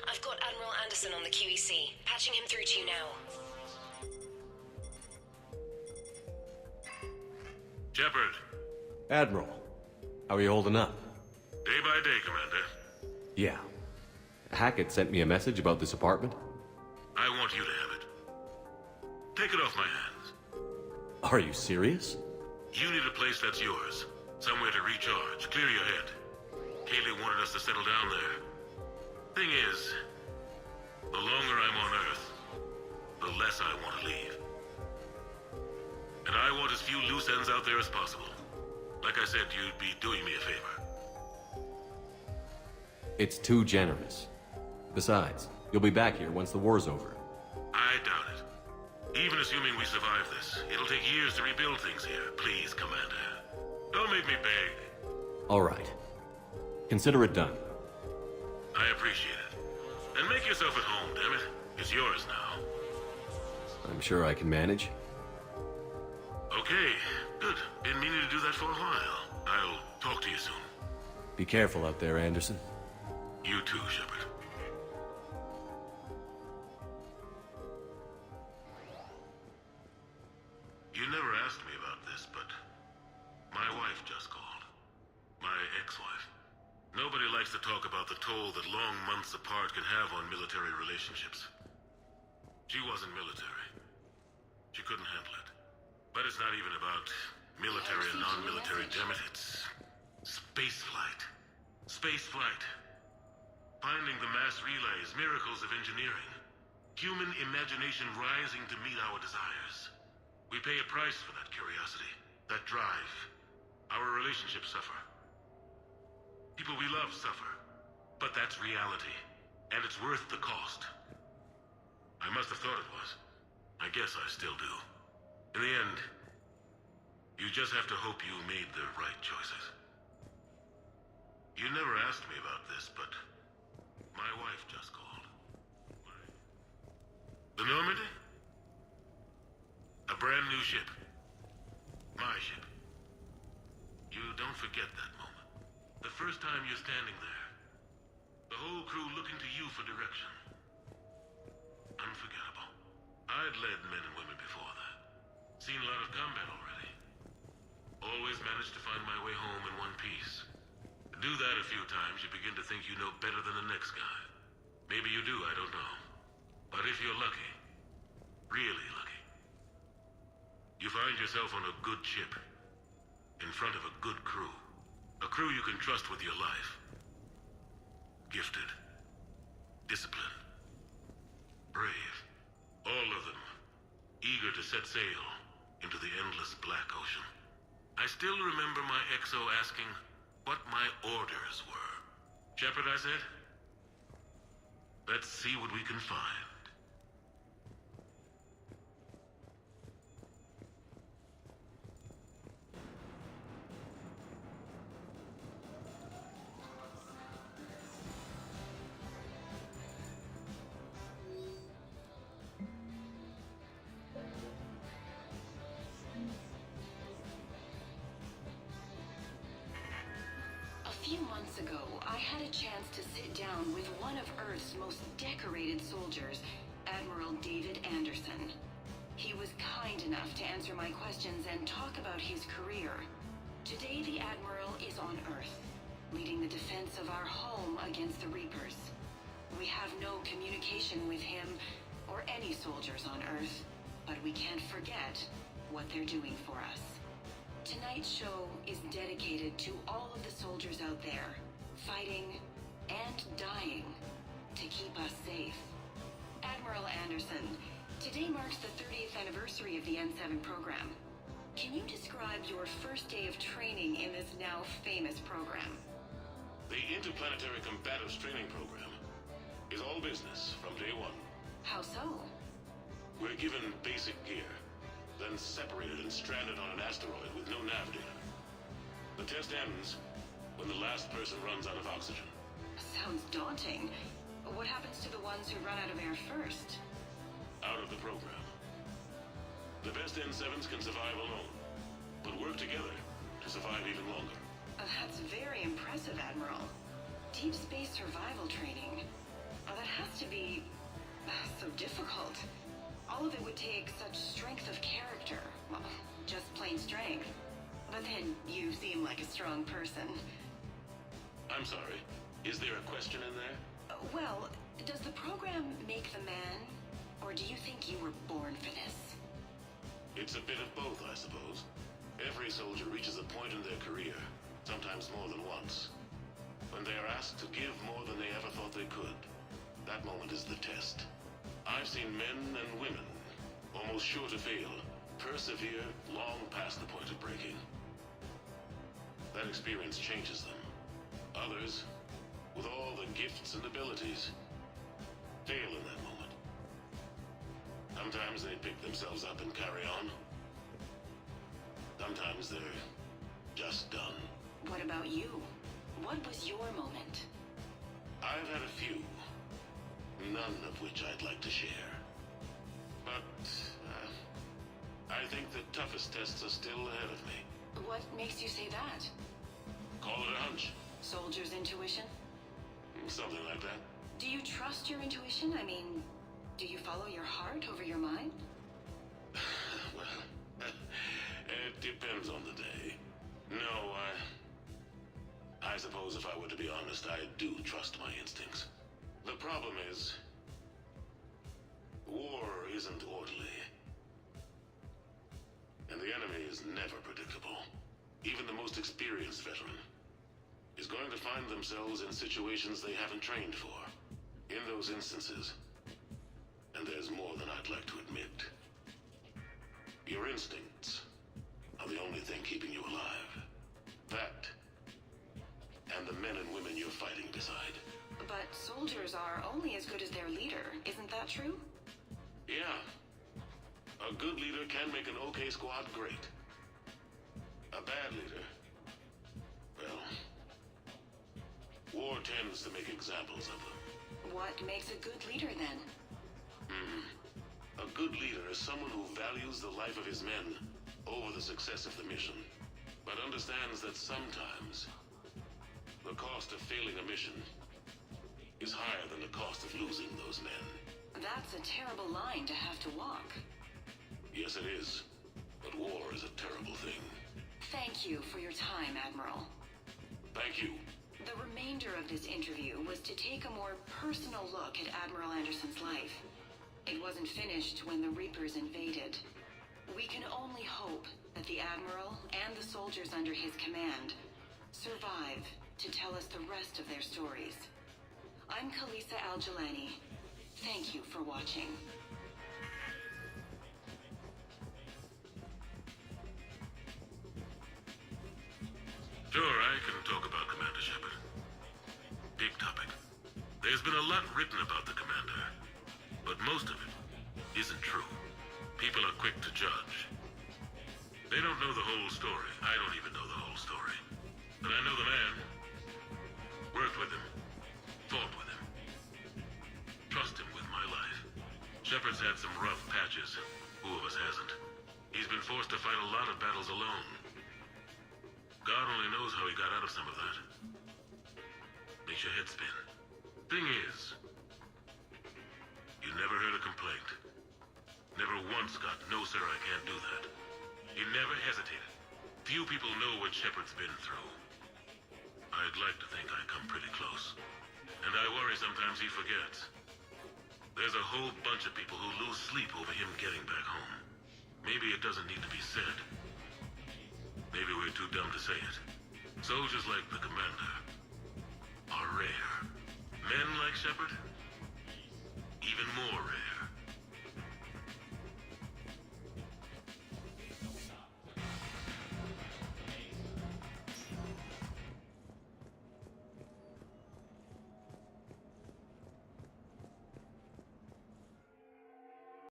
I've got Admiral Anderson on the QEC. Patching him through to you now. Shepard. Admiral, how are you holding up? Day by day, Commander. Yeah. Hackett sent me a message about this apartment. I want you to have it. Take it off my hands. Are you serious? You need a place that's yours. Somewhere to recharge, clear your head. Kaylee wanted us to settle down there. Thing is, the longer I'm on Earth, the less I want to leave. And I want as few loose ends out there as possible. Like I said, you'd be doing me a favor. It's too generous. Besides, you'll be back here once the war's over. I doubt it. Even assuming we survive this, it'll take years to rebuild things here. Please, Commander. Don't make me beg. All right. Consider it done. I appreciate it. And make yourself at home, damn it. It's yours now. I'm sure I can manage. Okay, good. Been meaning to do that for a while. I'll talk to you soon. Be careful out there, Anderson. You too, Shepard. You never asked me about this, but my wife just called. My ex-wife. Nobody likes to talk about the toll that long months apart can have on military relationships. She wasn't military. She couldn't handle it. But it's not even about military and non-military, damn it. It's spaceflight. Spaceflight. Finding the mass relays, miracles of engineering. Human imagination rising to meet our desires. We pay a price for that curiosity, that drive. Our relationships suffer. People we love suffer. But that's reality. And it's worth the cost. I must have thought it was. I guess I still do. In the end, you just have to hope you made the right choices. You never asked me about this, but my wife just called. The Normandy? A brand new ship. My ship. You don't forget that moment. The first time you're standing there. The whole crew looking to you for direction. Unforgettable. I'd led men and women before that. Seen a lot of combat already. Always managed to find my way home in one piece. Do that a few times, you begin to think you know better than the next guy. Maybe you do, I don't know. But if you're lucky, really lucky, you find yourself on a good ship, in front of a good crew. A crew you can trust with your life. Gifted. Disciplined. Brave. All of them. Eager to set sail into the endless black ocean. I still remember my XO asking what my orders were. Shepard, I said. Let's see what we can find. A few months ago, I had a chance to sit down with one of Earth's most decorated soldiers, Admiral David Anderson. He was kind enough to answer my questions and talk about his career. Today, the Admiral is on Earth, leading the defense of our home against the Reapers. We have no communication with him or any soldiers on Earth, but we can't forget what they're doing for us. Tonight's show is dedicated to all of the soldiers out there, fighting and dying to keep us safe. Admiral Anderson, today marks the 30th anniversary of the N7 program. Can you describe your first day of training in this now famous program? The Interplanetary Combatives Training Program is all business from day one. How so? We're given basic gear, then separated and stranded on an asteroid with no nav data. The test ends when the last person runs out of oxygen. Sounds daunting. What happens to the ones who run out of air first? Out of the program. The best N7s can survive alone, but work together to survive even longer. That's very impressive, Admiral. Deep space survival training. That all of it would take such strength of character. Well, just plain strength. But then you seem like a strong person. I'm sorry. Is there a question in there? Well, does the program make the man? Or do you think you were born for this? It's a bit of both, I suppose. Every soldier reaches a point in their career, sometimes more than once, when they are asked to give more than they ever thought they could. That moment is the test. I've seen men and women, almost sure to fail, persevere long past the point of breaking. That experience changes them. Others, with all the gifts and abilities, fail in that moment. Sometimes they pick themselves up and carry on. Sometimes they're just done. What about you? What was your moment? I've had a few, none of which I'd like to share. But, I think the toughest tests are still ahead of me. What makes you say that? Call it a hunch. Soldier's intuition? Something like that. Do you trust your intuition? I mean, do you follow your heart over your mind? Well, it depends on the day. No, I suppose if I were to be honest, I do trust my instincts. The problem is, war isn't orderly. And the enemy is never predictable. Even the most experienced veteran is going to find themselves in situations they haven't trained for. In those instances, and there's more than I'd like to admit, your instincts are the only thing keeping you alive. That, and the men and women you're fighting beside. But soldiers are only as good as their leader, isn't that true? Yeah. A good leader can make an okay squad great. A bad leader, well, war tends to make examples of them. What makes a good leader then? A good leader is someone who values the life of his men over the success of the mission, but understands that sometimes the cost of failing a mission is higher than the cost of losing those men. That's a terrible line to have to walk. Yes, it is. But war is a terrible thing. Thank you for your time, Admiral. Thank you. The remainder of this interview was to take a more personal look at Admiral Anderson's life. It wasn't finished when the Reapers invaded. We can only hope that the Admiral and the soldiers under his command survive to tell us the rest of their stories. I'm Khaleesa Al-Jilani. Thank you for watching. Sure, I can talk about Commander Shepard. Big topic. There's been a lot written about the Commander, but most of it isn't true. People are quick to judge. They don't know the whole story. I don't even know the whole story. But I know the man. Worked with him. Fought with him. Trust him with my life. Shepard's had some rough patches. Who of us hasn't? He's been forced to fight a lot of battles alone. God only knows how he got out of some of that. Makes your head spin. Thing is, you never heard a complaint. Never once got, "No, sir, I can't do that." He never hesitated. Few people know what Shepard's been through. I'd like to think I come pretty close. And I worry sometimes he forgets. There's a whole bunch of people who lose sleep over him getting back home. Maybe it doesn't need to be said. Maybe we're too dumb to say it. Soldiers like the Commander are rare. Men like Shepard, even more rare.